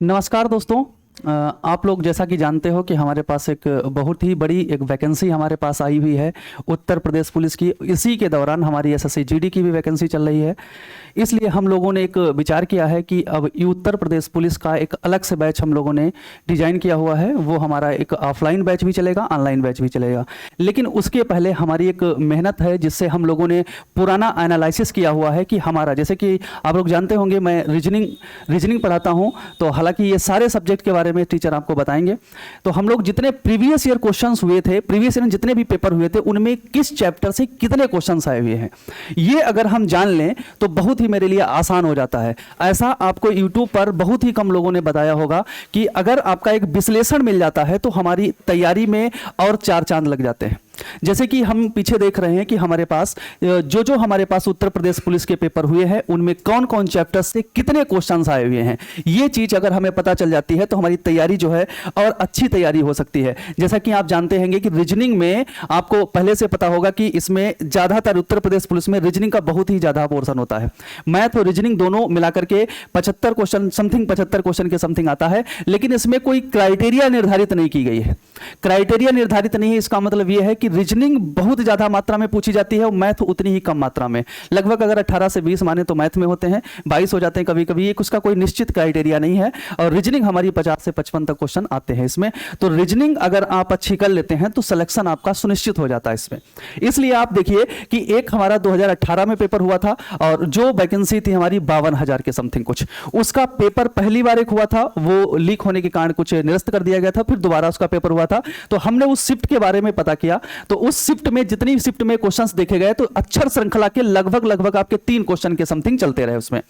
नमस्कार दोस्तों। आप लोग जैसा कि जानते हो कि हमारे पास एक बहुत ही बड़ी एक वैकेंसी हमारे पास आई हुई है उत्तर प्रदेश पुलिस की। इसी के दौरान हमारी एसएससी जीडी की भी वैकेंसी चल रही है। इसलिए हम लोगों ने एक विचार किया है कि अब ये उत्तर प्रदेश पुलिस का एक अलग से बैच हम लोगों ने डिजाइन किया हुआ है। वो हमारा एक ऑफलाइन बैच भी चलेगा, ऑनलाइन बैच भी चलेगा। लेकिन उसके पहले हमारी एक मेहनत है जिससे हम लोगों ने पुराना एनालिसिस किया हुआ है कि हमारा, जैसे कि आप लोग जानते होंगे मैं रीजनिंग पढ़ाता हूँ, तो हालांकि ये सारे सब्जेक्ट के बारे में टीचर आपको बताएंगे। तो हम लोग जितने प्रीवियस ईयर क्वेश्चंस हुए थे, प्रीवियस ईयर जितने भी पेपर हुए थे, उनमें किस चैप्टर से कितने क्वेश्चंस आए हुए हैं, ये अगर हम जान लें तो बहुत ही मेरे लिए आसान हो जाता है। ऐसा आपको यूट्यूब पर बहुत ही कम लोगों ने बताया होगा कि अगर आपका एक विश्लेषण मिल जाता है तो हमारी तैयारी में और चार चांद लग जाते हैं। जैसे कि हम पीछे देख रहे हैं कि हमारे पास जो हमारे पास उत्तर प्रदेश पुलिस के पेपर हुए हैं उनमें कौन कौन चैप्टर से कितने क्वेश्चंस आए हुए हैं, ये चीज अगर हमें पता चल जाती है तो हमारी तैयारी जो है और अच्छी तैयारी हो सकती है। जैसा कि आप जानते हैं कि रीजनिंग में आपको पहले से पता होगा कि इसमें ज्यादातर उत्तर प्रदेश पुलिस में रीजनिंग का बहुत ही ज्यादा पोर्शन होता है। मैथ और रीजनिंग दोनों मिलाकर के 75 क्वेश्चन समथिंग, 75 क्वेश्चन के समथिंग आता है। लेकिन इसमें कोई क्राइटेरिया निर्धारित नहीं की गई है। क्राइटेरिया निर्धारित नहीं है, इसका मतलब यह है कि रीजनिंग बहुत ज्यादा मात्रा में पूछी जाती है और मैथ उतनी ही कम मात्रा में। लगभग अगर 18 से 20 माने तो मैथ में होते हैं, 22 हो जाते हैं कभी कभी। एक उसका कोई निश्चित क्राइटेरिया नहीं है। और रीजनिंग हमारी 50 से 55 तक क्वेश्चन आते हैं इसमें। तो रीजनिंग अगर आप अच्छी कर लेते हैं तो सिलेक्शन आपका सुनिश्चित हो जाता है इसमें। इसलिए आप देखिए कि एक हमारा 2018 में पेपर हुआ था और जो वैकेंसी थी हमारी 52,000 के समथिंग कुछ, उसका पेपर पहली बार एक हुआ था, वो लीक होने के कारण कुछ निरस्त कर दिया गया था। फिर दोबारा उसका पेपर हुआ था तो हमने उस शिफ्ट के बारे में पता किया। तो उस शिफ्ट में जितनी शिफ्ट में क्वेश्चंस देखे गए तो अक्षर श्रृंखला के लगभग आपके 3 क्वेश्चन के समथिंग चलते रहे उसमें।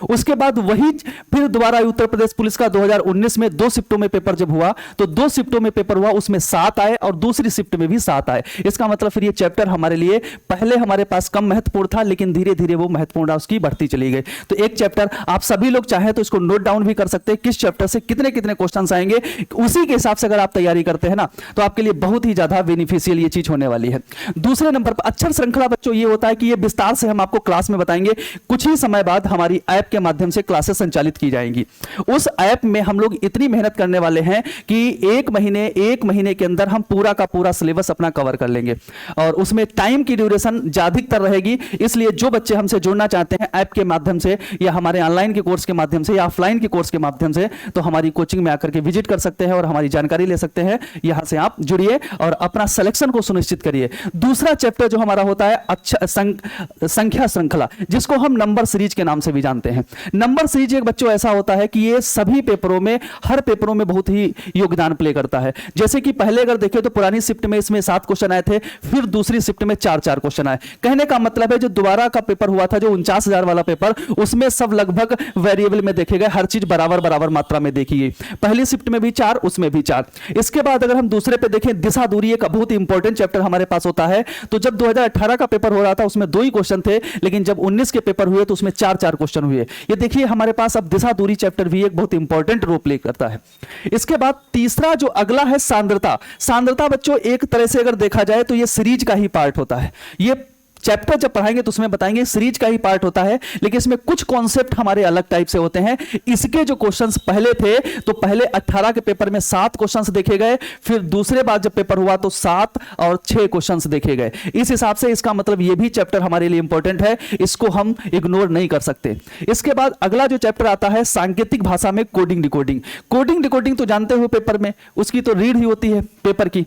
उसके बाद वही फिर दोबारा उत्तर प्रदेश पुलिस का 2019 में 2 शिफ्टों में पेपर जब हुआ तो 2 शिफ्टों में पेपर हुआ, उसमें 7 आए और दूसरी शिफ्ट में भी 7 आए। इसका मतलब फिर ये चैप्टर हमारे लिए पहले हमारे पास कम महत्वपूर्ण था, लेकिन धीरे धीरे वो महत्वपूर्ण उसकी बढ़ती चली गई। तो एक चैप्टर आप सभी लोग चाहे तो इसको नोट डाउन भी कर सकते हैं, किस चैप्टर से कितने कितने क्वेश्चन आएंगे। उसी के हिसाब से अगर आप तैयारी करते हैं ना तो आपके लिए बहुत ही ज्यादा बेनिफिशियल ये चीज होने वाली है। दूसरे नंबर पर अक्षर श्रृंखला बच्चों ये होता है कि ये विस्तार से हम आपको क्लास में बताएंगे। कुछ ही समय बाद हमारी ऐप के माध्यम से क्लासेस संचालित की जाएंगी। उस ऐप में हम लोग इतनी मेहनत करने वाले हैं कि एक महीने के अंदर हम पूरा का पूरा सिलेबस अपना कवर कर लेंगे और उसमें टाइम की ड्यूरेशन ज्यादातर रहेगी। इसलिए जो बच्चे हमसे जुड़ना चाहते हैं ऐप के माध्यम से या हमारे ऑनलाइन के कोर्स के माध्यम से या ऑफलाइन के कोर्स के माध्यम से, तो हमारी कोचिंग में आकर के विजिट कर सकते हैं और हमारी जानकारी ले सकते हैं। यहां से आप जुड़िए और अपना सिलेक्शन को सुनिश्चित करिए। दूसरा चैप्टर जो हमारा होता है अच्छा संख्या श्रृंखला, जिसको हम नंबर सीरीज के नाम से भी जानते हैं। नंबर सीरीज एक बच्चों ऐसा होता है कि ये सभी पेपरों में, हर पेपरों में बहुत ही योगदान प्ले करता है। जैसे कि पहले अगर देखें तो पुरानी शिफ्ट में इसमें 7 क्वेश्चन आए थे, फिर दूसरी शिफ्ट में 4 क्वेश्चन आए। कहने का मतलब है जो दोबारा का पेपर हुआ था, जो 49,000 वाला पेपर, उसमें सब लगभग वेरिएबल में देखे गए, हर चीज बराबर मात्रा में देखी गई। पहली शिफ्ट में भी 4, उसमें भी 4। इसके बाद अगर हम दूसरे पे देखें, दिशा दूरी एक बहुत इंपॉर्टेंट चैप्टर हमारे पास होता है। तो जब 2018 का पेपर हो रहा था उसमें 2 ही क्वेश्चन थे, लेकिन जब 19 के पेपर हुए तो उसमें 4 क्वेश्चन हुए। ये देखिए हमारे पास अब दिशा दूरी चैप्टर भी एक बहुत इंपॉर्टेंट रोल प्ले करता है। इसके बाद तीसरा जो अगला है सांद्रता बच्चों एक तरह से अगर देखा जाए तो ये सीरीज का ही पार्ट होता है। ये चैप्टर जब पढ़ाएंगे तो उसमें बताएंगे सीरीज का ही पार्ट होता है, लेकिन इसमें कुछ कॉन्सेप्ट हमारे अलग टाइप से होते हैं। इसके जो क्वेश्चंस पहले थे तो पहले 18 के पेपर में 7 क्वेश्चंस देखे गए, फिर दूसरे बार जब पेपर हुआ तो 7 और 6 क्वेश्चंस देखे गए। इस हिसाब से इसका मतलब ये भी चैप्टर हमारे लिए इंपॉर्टेंट है, इसको हम इग्नोर नहीं कर सकते। इसके बाद अगला जो चैप्टर आता है सांकेतिक भाषा में कोडिंग डिकोडिंग तो जानते हो पेपर में उसकी तो रीड ही होती है पेपर की।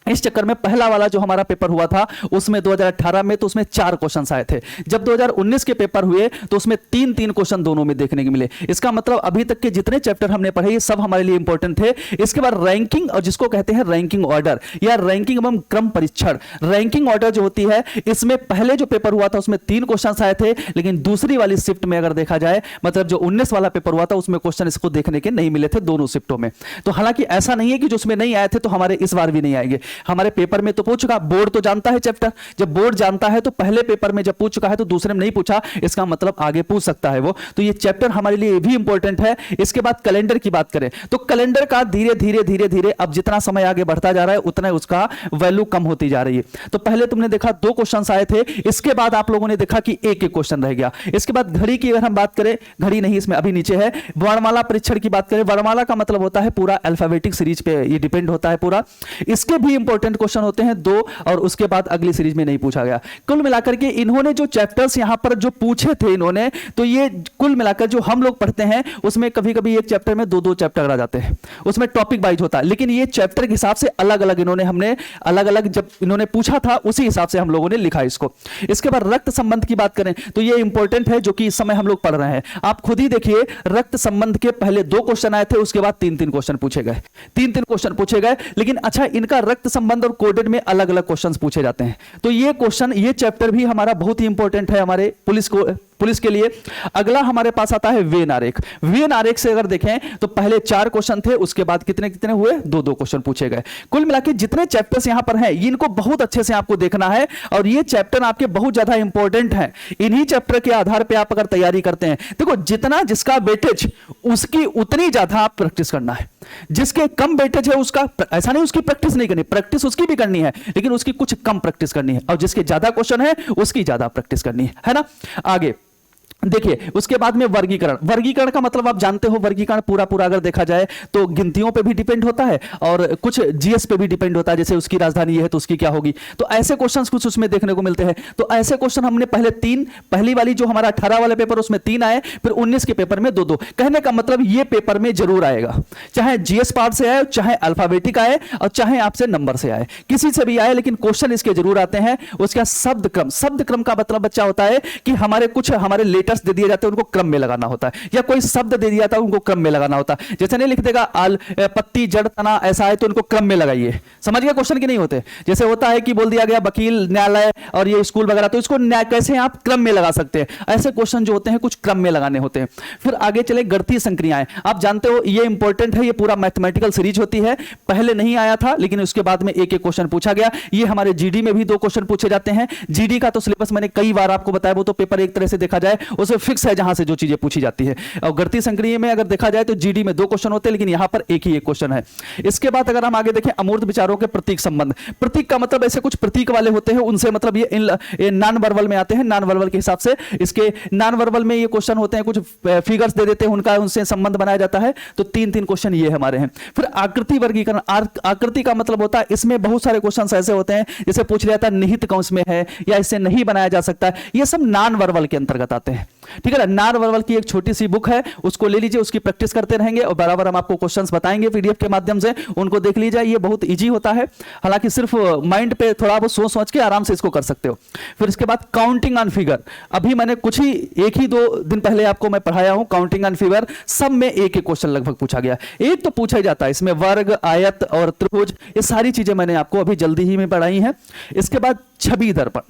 इस चक्कर में पहला वाला जो हमारा पेपर हुआ था उसमें 2018 में तो उसमें 4 क्वेश्चन आए थे। जब 2019 के पेपर हुए तो उसमें 3 क्वेश्चन दोनों में देखने को मिले। इसका मतलब अभी तक के जितने चैप्टर हमने पढ़े ये सब हमारे लिए इंपॉर्टेंट थे। इसके बाद रैंकिंग, और जिसको कहते हैं रैंकिंग ऑर्डर या रैंकिंग एवं क्रम परीक्षण। रैंकिंग ऑर्डर जो होती है, इसमें पहले जो पेपर हुआ था उसमें 3 क्वेश्चन आए थे, लेकिन दूसरी वाली शिफ्ट में अगर देखा जाए, मतलब जो 19 वाला पेपर हुआ था उसमें क्वेश्चन इसको देखने के नहीं मिले थे दोनों शिफ्टों में। तो हालांकि ऐसा नहीं है कि जो उसमें नहीं आए थे तो हमारे इस बार भी नहीं आएंगे। हमारे पेपर में तो पूछ चुका, बोर्ड तो जानता है चैप्टर, जब बोर्ड जानता है तो पहले पेपर में जब पूछ चुका है तो दूसरे में नहीं पूछा, इसका मतलब आगे पूछ सकता है वो। तो ये चैप्टर हमारे लिए भी इंपॉर्टेंट है। इसके बाद कैलेंडर की बात करें तो कैलेंडर का धीरे धीरे धीरे धीरे अब जितना समय आगे बढ़ता जा रहा है उतना उसका वैल्यू कम होती जा रही है। तो पहले तुमने देखा 2 क्वेश्चन आए थे, इसके बाद आप लोगों ने देखा कि एक एक क्वेश्चन रह गया। इसके बाद घड़ी की अगर हम बात करें, घड़ी नहीं इसमें अभी नीचे है, वर्णमाला परीक्षण की बात करें, वर्णमाला का मतलब होता है पूरा अल्फाबेटिक सीरीज पे ये डिपेंड होता है पूरा। इसके भी इंपॉर्टेंट क्वेश्चन होते हैं 2 और उसके बाद अगली सीरीज में नहीं पूछा गया। कुल मिलाकर के इन्होंने जो चैप्टर्स यहां पर जो पूछे थे इन्होंने, तो ये कुल मिलाकर जो हम लोग पढ़ते हैं उसमें कभी कभी एक चैप्टर में 2-2 चैप्टर आ जाते हैं, उसमें टॉपिक वाइज होता है, लेकिन ये चैप्टर के हिसाब से अलग अलग इन्होंने हमने अलग अलग जब इन्होंने पूछा था उसी हिसाब से हम लोगों ने लिखा इसको। इसके बाद रक्त संबंध की बात करें तो ये इंपॉर्टेंट है जो कि इस समय हम लोग पढ़ रहे हैं। आप खुद ही देखिए रक्त संबंध के पहले 2 क्वेश्चन आए थे, उसके बाद 3-3 क्वेश्चन पूछे गए, 3-3 क्वेश्चन पूछे गए। लेकिन अच्छा इनका रक्त संबंध और कोडेड में अलग अलग क्वेश्चन पूछे जाते हैं। तो ये क्वेश्चन ये चैप्टर भी हमारा बहुत ही इंपॉर्टेंट है हमारे पुलिस के लिए। अगला हमारे पास आता है वेन आरेख। वेन आरेख से अगर देखें तो पहले 4 क्वेश्चन थे, उसके बाद कितने कितने हुए, 2-2 क्वेश्चन पूछे गए। कुल मिलाकर जितने चैप्टर्स यहां पर हैं इनको बहुत अच्छे से आपको देखना है और ये चैप्टर आपके बहुत ज्यादा इंपॉर्टेंट हैं। इन्हीं चैप्टर के आधार पर आप अगर तैयारी करते हैं, देखो जितना जिसका वेटेज उसकी उतनी ज्यादा आप प्रैक्टिस करना है। जिसके कम वेटेज है उसका ऐसा नहीं उसकी प्रैक्टिस नहीं करनी, प्रैक्टिस उसकी भी करनी है लेकिन उसकी कुछ कम प्रैक्टिस करनी है, और जिसके ज्यादा क्वेश्चन है उसकी ज्यादा प्रैक्टिस करनी है ना। आगे देखिए उसके बाद में वर्गीकरण। वर्गीकरण का मतलब आप जानते हो, वर्गीकरण पूरा अगर देखा जाए तो गिनतियों पे भी डिपेंड होता है और कुछ जीएस पे भी डिपेंड होता है, जैसे उसकी राजधानी ये है तो उसकी क्या होगी, तो ऐसे क्वेश्चंस कुछ उसमें देखने को मिलते हैं। तो ऐसे क्वेश्चन हमने पहली वाली जो हमारा 18 वाले पेपर उसमें 3 आए, फिर 19 के पेपर में 2-2। कहने का मतलब ये पेपर में जरूर आएगा, चाहे जीएस पार्ट से आए, चाहे अल्फाबेटिक आए और चाहे आपसे नंबर से आए, किसी से भी आए, लेकिन क्वेश्चन इसके जरूर आते हैं। उसका शब्द क्रम का मतलब बच्चा होता है कि हमारे लेटर्स दे दिए जाते हैं उनको क्रम में लगाना होता है, या कोई शब्द दे दिया जाता है उनको क्रम में लगाना होता है। जैसे नहीं लिख देगा पत्ती जड़ तना ऐसा है तो उनको क्रम में लगाइए, समझ गए क्वेश्चन की नहीं होते। जैसे होता है कि बोल दिया गया वकील न्यायालय और ये स्कूल वगैरह, तो इसको कैसे आप क्रम में लगा सकते हैं, ऐसे क्वेश्चन जो होते हैं कुछ क्रम में लगाने होते हैं। फिर आगे चले गणितीय संक्रियाएं। आप जानते हो ये इंपॉर्टेंट है, ये पूरा मैथमेटिकल सीरीज होती है, पहले नहीं आया था लेकिन उसके बाद में एक क्वेश्चन पूछा गया। ये हमारे जीडी में भी 2 क्वेश्चन पूछे जाते हैं। जीडी का तो सिलेबस मैंने कई बार आपको बताया, वो तो पेपर एक तरह से देखा जाए उसमें फिक्स है जहां से जो चीजें पूछी जाती है। और गणितीय संक्रिय में अगर देखा जाए तो जीडी में 2 क्वेश्चन होते हैं लेकिन यहां पर एक ही क्वेश्चन है। इसके बाद अगर हम आगे देखें अमूर्त विचारों के प्रतीक संबंध। प्रतीक का मतलब ऐसे कुछ प्रतीक वाले होते हैं, उनसे मतलब ये नॉन वर्बल में आते हैं, नॉन वर्बल के हिसाब से इसके नॉन वर्बल में ये क्वेश्चन होते हैं, कुछ फिगर्स दे देते हैं उनका, उनसे संबंध बनाया जाता है। तो 3-3 क्वेश्चन ये हमारे हैं। फिर आकृति वर्गीकरण। आकृति का मतलब होता है इसमें बहुत सारे क्वेश्चन ऐसे होते हैं जैसे पूछ लिया था निहित कंस में है या इससे नहीं बनाया जा सकता है, ये सब नॉन वर्बल के अंतर्गत आते हैं। ठीक है ना, नॉन वर्बल की एक छोटी सी बुक है, उसको ले लीजिए, उसकी प्रैक्टिस करते रहेंगे और बराबर हम आपको क्वेश्चंस बताएंगे पीडीएफ के माध्यम से, उनको देख लीजिए। ये बहुत इजी होता है, हालांकि सिर्फ माइंड पे थोड़ा बहुत सोच के आराम से इसको कर सकते हो। फिर इसके बाद काउंटिंग ऑन फिगर। अभी मैंने कुछ ही 1-2 दिन पहले आपको मैं पढ़ाया हूं काउंटिंग ऑन फिगर, सब में एक क्वेश्चन लगभग पूछा गया, एक तो पूछा ही जाता है इसमें, वर्ग, आयत और त्रिभुज, ये सारी चीजें मैंने आपको अभी जल्दी ही में पढ़ाई हैं। इसके बाद छवि दर्पण।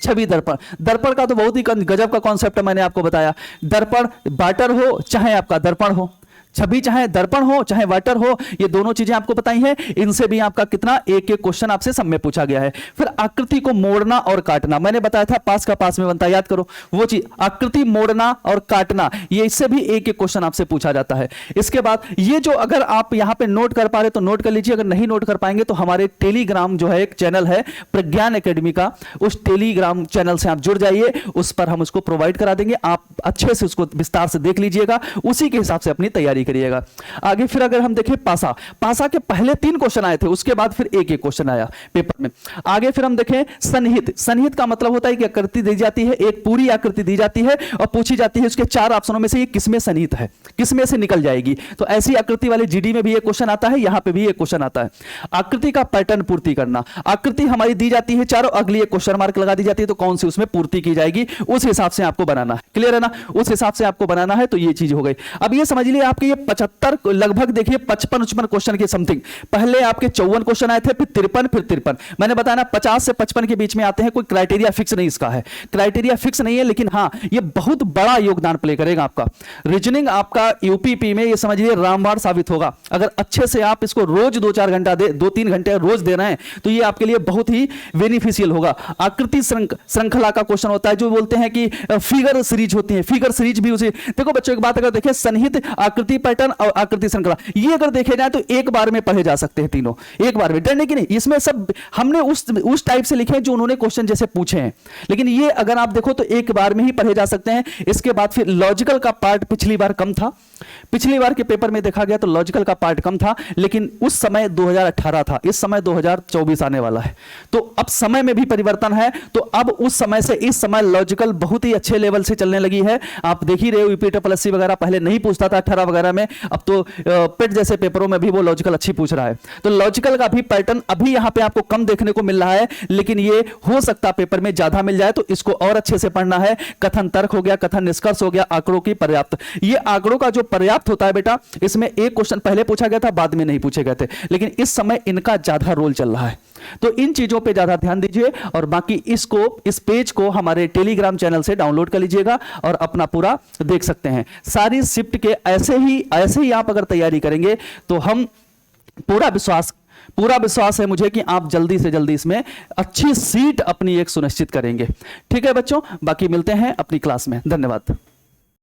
छवि दर्पण, दर्पण का तो बहुत ही गजब का कॉन्सेप्ट मैंने आपको बताया। दर्पण वाटर हो चाहे आपका दर्पण हो, छवि चाहे दर्पण हो चाहे वाटर हो, ये दोनों चीजें आपको बताई हैं। इनसे भी आपका कितना एक क्वेश्चन आपसे सब में पूछा गया है। फिर आकृति को मोड़ना और काटना, मैंने बताया था पास का पास में बनता, याद करो वो चीज, आकृति मोड़ना और काटना, ये इससे भी एक क्वेश्चन आपसे पूछा जाता है। इसके बाद ये जो अगर आप यहां पे नोट कर पा रहे तो नोट कर लीजिए, अगर नहीं नोट कर पाएंगे तो हमारे टेलीग्राम जो है एक चैनल है प्रज्ञान एकेडमी का, उस टेलीग्राम चैनल से आप जुड़ जाइए, उस पर हम उसको प्रोवाइड करा देंगे, आप अच्छे से उसको विस्तार से देख लीजिएगा, उसी के हिसाब से अपनी तैयारी करिएगा। आगे फिर अगर हम देखें पासा के पहले 3 क्वेश्चन आए थे, उसके बाद फिर एक क्वेश्चन आया पेपर में। आगे फिर हम देखें सन्निहित। सन्निहित का मतलब होता है कि आकृति दी जाती है, एक पूरी आकृति दी जाती है और पूछी जाती है उसके 4 ऑप्शनों में से ये किसमें सन्निहित है, किसमें से निकल जाएगी। तो ऐसी आकृति वाले जीडी में भी एक क्वेश्चन आता है, यहां पे भी एक क्वेश्चन आता है। आकृति का पैटर्न पूर्ति करना, आकृति हमारी दी जाती है चारों, अगली एक क्वेश्चन मार्क लगा दी जाती है, तो कौन सी उसमें पूर्ति की जाएगी, उस हिसाब से आपको बनाना है। क्लियर है ना, उस हिसाब से आपको बनाना है। तो ये चीज हो गई। अब ये समझ लिए आपके ये ये 75 लगभग देखिए 55 क्वेश्चन के समथिंग, पहले आपके 54 क्वेश्चन आए थे, फिर 53, फिर 53। मैंने बताया ना 50 से 55 के बीच में आते हैं, कोई क्राइटेरिया फिक्स नहीं इसका है, क्राइटेरिया फिक्स नहीं है, लेकिन हाँ ये बहुत बड़ा योगदान प्ले करेगा आपका। रीजनिंग आपका यूपीपी में ये समझिए रामबाण साबित होगा। अगर अच्छे से आप इसको रोज 2-4 घंटा 2-3 घंटे रोज दे रहे हैं तो ये आपके लिए बहुत ही बेनिफिशियल होगा। आकृति श्रृंखला का क्वेश्चन होता है, जो बोलते हैं कि फिगर सीरीज होती है, फिगर सीरीज भी उसे देखो बच्चों। एक बात अगर देखें, सन्निहित आकृति पैटर्न और आकृति श्रृंखला, ये अगर देखे जाए तो एक बार में पढ़े जा सकते हैं तीनों, एक बार में, डरने की नहीं। इसमें सब हमने उस टाइप से लिखे जो उन्होंने क्वेश्चन जैसे पूछे हैं, लेकिन ये अगर आप देखो तो एक बार में ही पढ़े जा सकते हैं। इसके बाद फिर लॉजिकल का पार्ट पिछली बार कम था, पिछली बार के पेपर में देखा गया तो लॉजिकल का पार्ट कम था, लेकिन उस समय 2018 था, इस समय 2024 आने वाला है, तो अब समय में भी परिवर्तन है। तो अब उस समय से इस समय लॉजिकल बहुत ही अच्छे लेवल से चलने लगी है। आप देख ही रहे हो, यूपीएससी वगैरह पहले नहीं पूछता था 18 वगैरह में, अब तो पेट जैसे पेपरों में भी वो लॉजिकल अच्छी पूछ रहा है। तो लॉजिकल का भी पैटर्न अभी यहां पे आपको कम देखने को मिल रहा है, लेकिन ये हो सकता पेपर में ज्यादा मिल जाए, तो इसको और अच्छे से पढ़ना है। कथन तर्क हो गया, कथन निष्कर्ष हो गया, आंकड़ों की पर्याप्त, ये आंकड़ों का जो पर्याप्त होता है बेटा, इसमें एक क्वेश्चन पहले पूछा गया था, बाद में नहीं पूछे गए थे, लेकिन इस समय इनका ज्यादा रोल चल रहा है। तो इन चीजों पे ज्यादा ध्यान दीजिए, और बाकी इस पेज को हमारे टेलीग्राम चैनल से डाउनलोड कर लीजिएगा और अपना पूरा देख सकते हैं। सारी शिफ्ट के ऐसे ही आप अगर तैयारी करेंगे तो हम पूरा विश्वास है मुझे कि आप जल्दी से जल्दी इसमें अच्छी सीट अपनी एक सुनिश्चित करेंगे। ठीक है बच्चों, बाकी मिलते हैं अपनी क्लास में। धन्यवाद।